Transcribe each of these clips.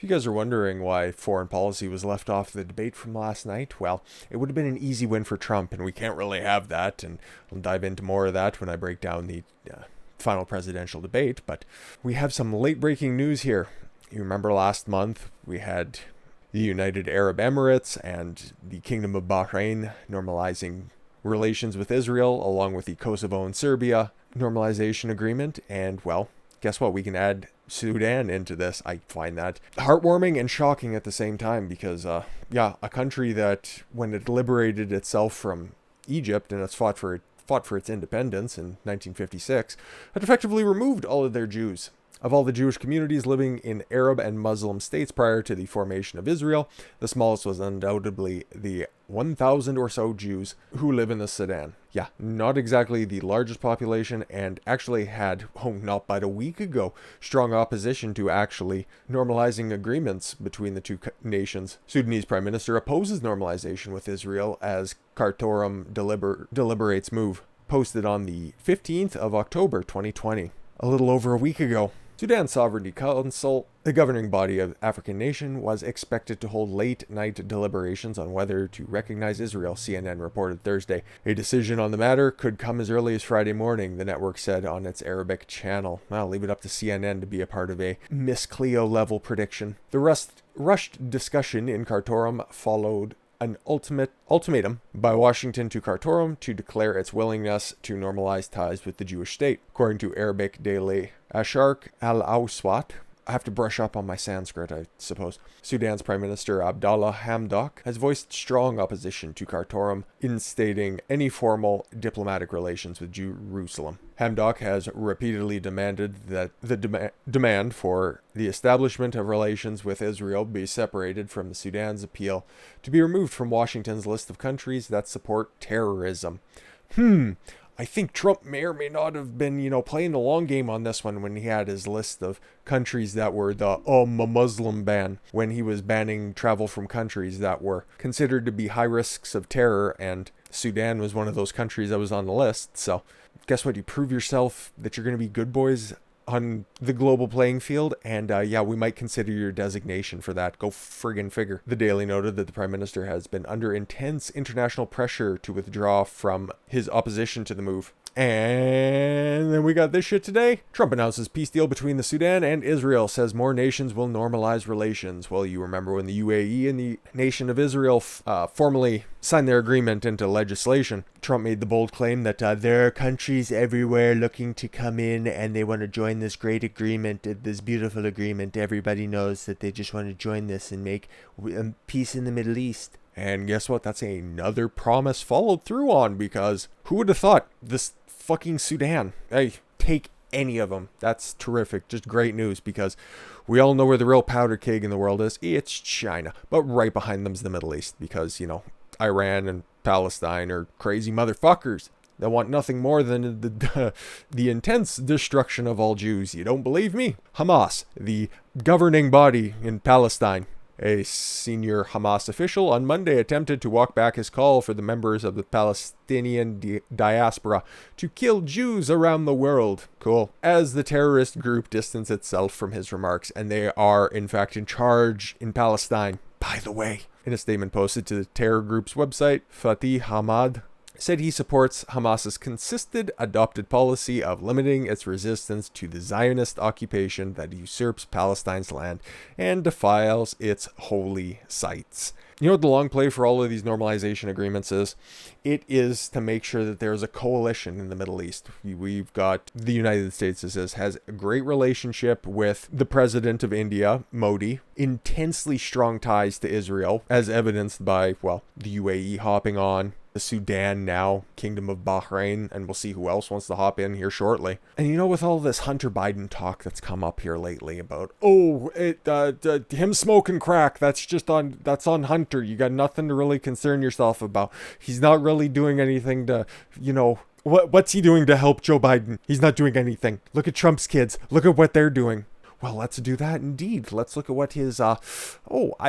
If you guys are wondering why foreign policy was left off the debate from last night, well, it would have been an easy win for Trump, and we can't really have that, and I'll dive into more of that when I break down the final presidential debate, but we have some late-breaking news here. You remember last month we had the United Arab Emirates and the Kingdom of Bahrain normalizing relations with Israel, along with the Kosovo and Serbia normalization agreement, and, well, guess what? We can add Sudan into this. I find that heartwarming and shocking at the same time because, a country that, when it liberated itself from Egypt and it's fought for its independence in 1956, had effectively removed all of their Jews. Of all the Jewish communities living in Arab and Muslim states prior to the formation of Israel, the smallest was undoubtedly the 1,000 or so Jews who live in the Sudan. Yeah, not exactly the largest population, and actually had, not but a week ago, strong opposition to actually normalizing agreements between the two nations. Sudanese Prime Minister opposes normalization with Israel as Khartoum deliberates move. Posted on the 15th of October 2020, a little over a week ago. Sudan Sovereignty Council, the governing body of African nation, was expected to hold late-night deliberations on whether to recognize Israel, CNN reported Thursday. A decision on the matter could come as early as Friday morning, the network said on its Arabic channel. I'll leave it up to CNN to be a part of a Miss Cleo-level prediction. The rushed discussion in Khartoum followed an ultimatum by Washington to Khartoum to declare its willingness to normalize ties with the Jewish state. According to Arabic daily Asharq al-Awsat, I have to brush up on my Sanskrit, I suppose. Sudan's Prime Minister Abdallah Hamdok has voiced strong opposition to Khartoum, instating any formal diplomatic relations with Jerusalem. Hamdok has repeatedly demanded that the demand for the establishment of relations with Israel be separated from the Sudan's appeal to be removed from Washington's list of countries that support terrorism. I think Trump may or may not have been, playing the long game on this one when he had his list of countries that were the Muslim ban, when he was banning travel from countries that were considered to be high risks of terror, and Sudan was one of those countries that was on the list. So guess what? You prove yourself that you're going to be good boys on the global playing field, and we might consider your designation for that. Go friggin' figure. The Daily noted that the Prime Minister has been under intense international pressure to withdraw from his opposition to the move. And then we got this shit today. Trump announces peace deal between the Sudan and Israel, says more nations will normalize relations. Well, you remember when the UAE and the nation of Israel formally signed their agreement into legislation. Trump made the bold claim that there are countries everywhere looking to come in and they want to join this great agreement, this beautiful agreement. Everybody knows that they just want to join this and make peace in the Middle East. And guess what? That's another promise followed through on, because who would have thought this fucking Sudan? Hey, take any of them. That's terrific. Just great news, because we all know where the real powder keg in the world is. It's China. But right behind them's the Middle East, because, Iran and Palestine are crazy motherfuckers that want nothing more than the intense destruction of all Jews. You don't believe me? Hamas, the governing body in Palestine. A senior Hamas official on Monday attempted to walk back his call for the members of the Palestinian diaspora to kill Jews around the world. Cool. As the terrorist group distanced itself from his remarks, and they are in fact in charge in Palestine. By the way, in a statement posted to the terror group's website, Fatih Hamad said he supports Hamas's consistent adopted policy of limiting its resistance to the Zionist occupation that usurps Palestine's land and defiles its holy sites. You know what the long play for all of these normalization agreements is? It is to make sure that there's a coalition in the Middle East. We've got the United States, has a great relationship with the president of India, Modi, intensely strong ties to Israel, as evidenced by, the UAE hopping on, the Sudan now, Kingdom of Bahrain, and we'll see who else wants to hop in here shortly. And with all this Hunter Biden talk that's come up here lately about, him smoking crack, that's on Hunter. You got nothing to really concern yourself about. He's not really doing anything to, what's he doing to help Joe Biden? He's not doing anything. Look at Trump's kids. Look at what they're doing. Well, let's do that indeed. Let's look at what his, I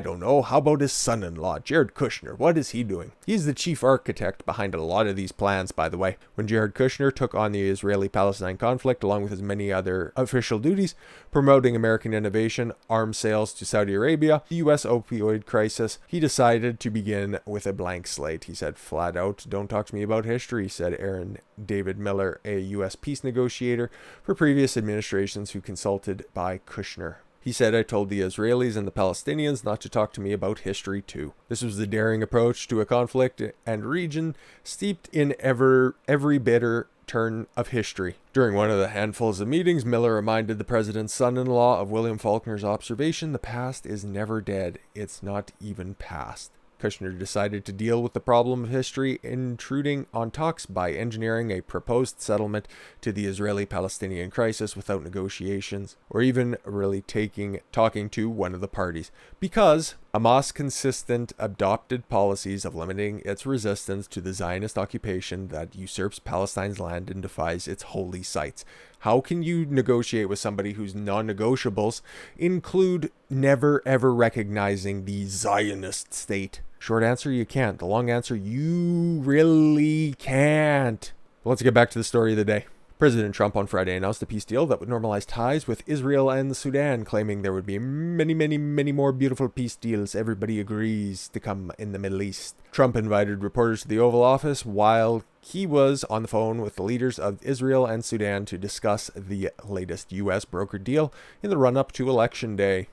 don't know, how about his son-in-law, Jared Kushner? What is he doing? He's the chief architect behind a lot of these plans, by the way. When Jared Kushner took on the Israeli-Palestine conflict, along with his many other official duties, promoting American innovation, arms sales to Saudi Arabia, the U.S. opioid crisis, he decided to begin with a blank slate. He said flat out, "Don't talk to me about history," said Aaron David Miller, a U.S. peace negotiator for previous administrations who consulted by Kushner. He said, "I told the Israelis and the Palestinians not to talk to me about history too." This was the daring approach to a conflict and region steeped in every bitter turn of history. During one of the handfuls of meetings, Miller reminded the president's son-in-law of William Faulkner's observation, "The past is never dead. It's not even past." Kushner decided to deal with the problem of history intruding on talks by engineering a proposed settlement to the Israeli-Palestinian crisis without negotiations or even really talking to one of the parties, because Hamas' consistent adopted policies of limiting its resistance to the Zionist occupation that usurps Palestine's land and defies its holy sites. How can you negotiate with somebody whose non-negotiables include never ever recognizing the Zionist state? Short answer, you can't. The long answer, you really can't. Let's get back to the story of the day. President Trump on Friday announced a peace deal that would normalize ties with Israel and Sudan, claiming there would be many more beautiful peace deals everybody agrees to come in the Middle East. Trump invited reporters to the Oval Office while he was on the phone with the leaders of Israel and Sudan to discuss the latest U.S. brokered deal in the run-up to Election Day.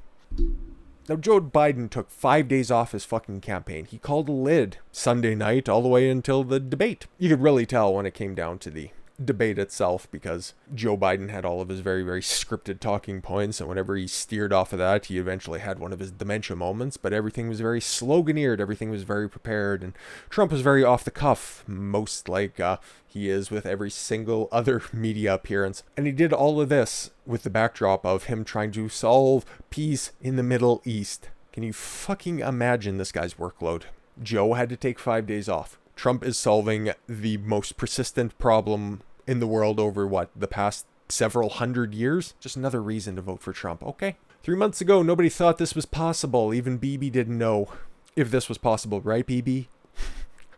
Now, Joe Biden took 5 days off his fucking campaign. He called a lid Sunday night all the way until the debate. You could really tell when it came down to the debate itself, because Joe Biden had all of his very scripted talking points, and whenever he steered off of that, he eventually had one of his dementia moments, but everything was very sloganeered, everything was very prepared, and Trump was very off the cuff, most like he is with every single other media appearance. And he did all of this with the backdrop of him trying to solve peace in the Middle East. Can you fucking imagine this guy's workload? Joe had to take 5 days off. Trump is solving the most persistent problem in the world over the past several hundred years? Just another reason to vote for Trump, okay? 3 months ago, nobody thought this was possible. Even Bibi didn't know if this was possible, right, Bibi?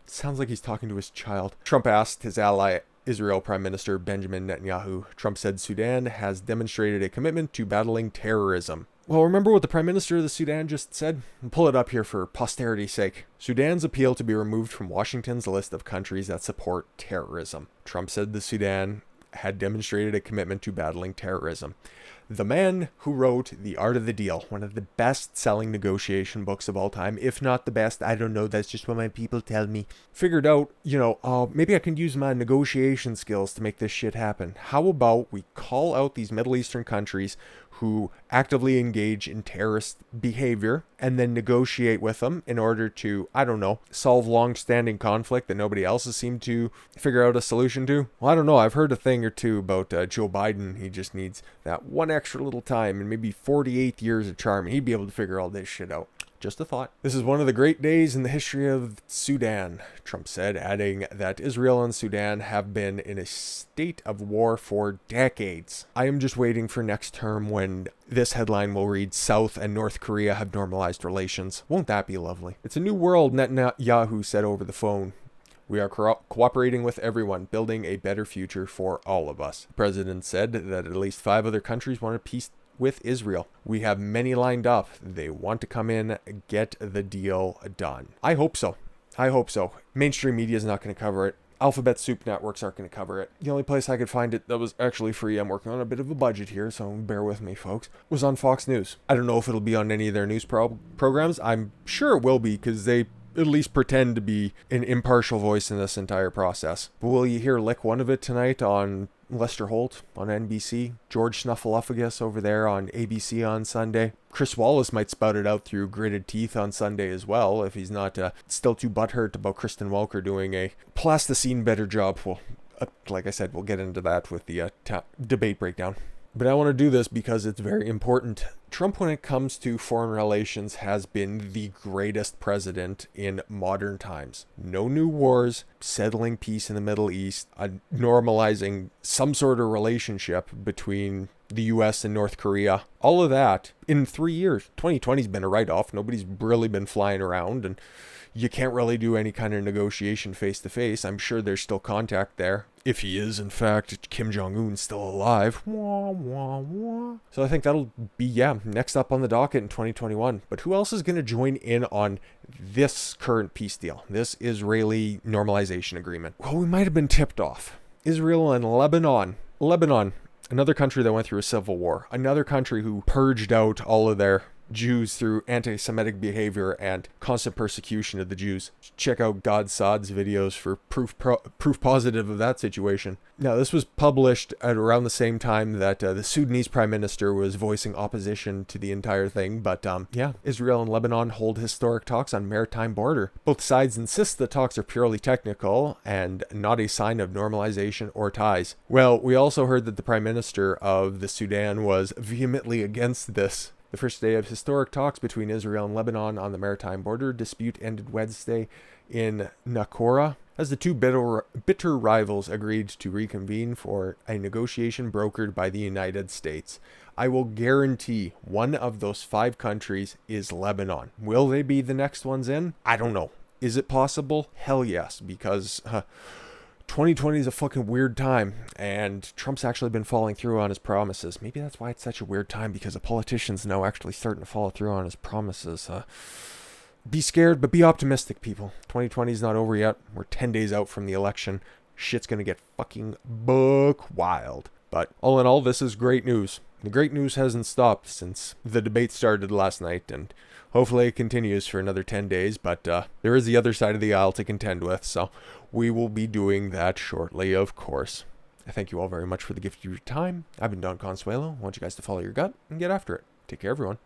Sounds like he's talking to his child. Trump asked his ally, Israel Prime Minister Benjamin Netanyahu. Trump said Sudan has demonstrated a commitment to battling terrorism. Well, remember what the Prime Minister of the Sudan just said? I'll pull it up here for posterity's sake. Sudan's appeal to be removed from Washington's list of countries that support terrorism. Trump said the Sudan had demonstrated a commitment to battling terrorism. The man who wrote The Art of the Deal, one of the best-selling negotiation books of all time, if not the best, I don't know, that's just what my people tell me, figured out, maybe I can use my negotiation skills to make this shit happen. How about we call out these Middle Eastern countries who actively engage in terrorist behavior and then negotiate with them in order to, solve long-standing conflict that nobody else has seemed to figure out a solution to? Well, I don't know. I've heard a thing or two about Joe Biden. He just needs that one extra little time and maybe 48 years of charm. He'd be able to figure all this shit out. Just a thought. This is one of the great days in the history of Sudan, Trump said, adding that Israel and Sudan have been in a state of war for decades. I am just waiting for next term when this headline will read, "South and North Korea have normalized relations." Won't that be lovely? It's a new world, Netanyahu said over the phone. "We are cooperating with everyone, building a better future for all of us." The president said that at least 5 other countries wanted peace with Israel. "We have many lined up. They want to come in, get the deal done." I hope so. Mainstream media is not going to cover it. Alphabet Soup networks aren't going to cover it. The only place I could find it that was actually free, I'm working on a bit of a budget here, so bear with me, folks, was on Fox News. I don't know if it'll be on any of their news programs. I'm sure it will be, because they at least pretend to be an impartial voice in this entire process. But will you hear one of it tonight on Lester Holt on NBC, George Snuffleupagus over there on ABC on Sunday? Chris Wallace might spout it out through gritted teeth on Sunday as well, if he's not still too butthurt about Kristen Welker doing a plasticine better job. Well, like I said, we'll get into that with the debate breakdown. But I want to do this because it's very important. Trump, when it comes to foreign relations, has been the greatest president in modern times. No new wars, settling peace in the Middle East, normalizing some sort of relationship between the US and North Korea. All of that in 3 years. 2020's been a write-off. Nobody's really been flying around, and you can't really do any kind of negotiation face to face. I'm sure there's still contact there. If he is, in fact, Kim Jong-un still alive. Wah, wah, wah. So I think that'll be, next up on the docket in 2021. But who else is going to join in on this current peace deal, this Israeli normalization agreement? Well, we might have been tipped off. Israel and Lebanon. Lebanon, another country that went through a civil war. Another country who purged out all of their Jews through anti-Semitic behavior and constant persecution of the Jews. Check out God Saad's videos for proof positive of that situation. Now, this was published at around the same time that the Sudanese prime minister was voicing opposition to the entire thing. But Israel and Lebanon hold historic talks on maritime border. Both sides insist the talks are purely technical and not a sign of normalization or ties. Well, we also heard that the prime minister of the Sudan was vehemently against this. The first day of historic talks between Israel and Lebanon on the maritime border dispute ended Wednesday in Nakora as the two bitter rivals agreed to reconvene for a negotiation brokered by the United States. I will guarantee one of those 5 countries is Lebanon. Will they be the next ones in? I don't know. Is it possible? Hell yes, because 2020 is a fucking weird time, and Trump's actually been following through on his promises. Maybe that's why it's such a weird time, because the politicians now actually starting to follow through on his promises. Be scared, but be optimistic, people. 2020 is not over yet. We're 10 days out from the election. Shit's gonna get fucking buck wild. But all in all, this is great news. The great news hasn't stopped since the debate started last night, and hopefully it continues for another 10 days, but there is the other side of the aisle to contend with, so we will be doing that shortly, of course. I thank you all very much for the gift of your time. I've been Don Consuelo. I want you guys to follow your gut and get after it. Take care, everyone.